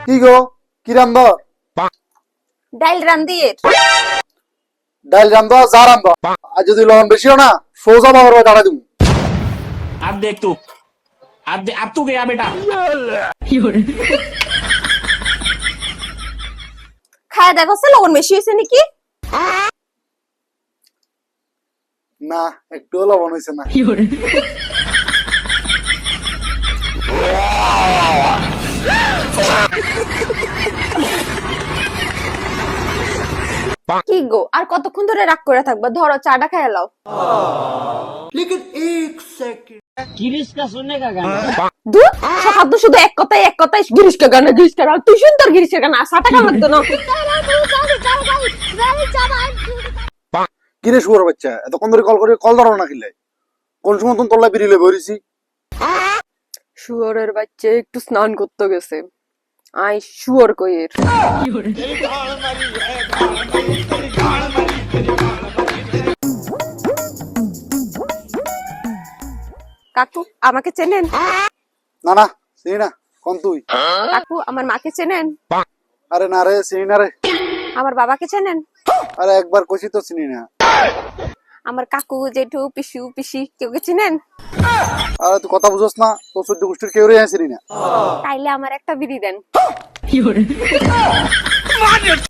কি গো কি রান্ধ? ডাইল রান্দিয়ে ডাল রান্ধ যা রান্ধ, আর যদি লবণ বেশিও না সোজা বাবার দাঁড়া দিব। अब देख तू अब तू गया बेटा। খায়া দেখো লবণ বেশি হয়েছে নাকি? না একটু লবণ হয়েছে না। কি গো আর কতক্ষণ ধরে রাগ করে থাকবা? ধরো চাটা খাইয়া লাও। गिरीश का सुनने का गाना। দুধ সকাল তো শুধু এক কথাই গিরিশকে গানা গিরিশকে গানা, তুই শুন তোর গিরিশের গানা, 60 টাকা লাগতো না। কি রে শুয়ার বাচ্চা, এতক্ষণ ধরে কল করে কল ধরো না কিলে? কোন সময় তুমি তোল্লা বেরিয়ে বেরিয়েছি? শুয়োরের বাচ্চা একটু স্নান করতে গেছে। আই শুয়োর কইয়ের। কাকু আমাকে চেনেন? না না চিনি না, কোন তুই? কাকু আমার মাকে চেনেন? আরে না রে চিনি না রে। আমার বাবাকে চেনেন? আরে একবার কইছি তো চিনি না। আমার কাকু জেঠু পিসু পিসি কেউকে চিনেন? আরে তুই কথা বুঝোস না, তোর 14 গোষ্ঠীর কেউ রে চিনি না। তাইলে আমার একটা বিড়ি দেন।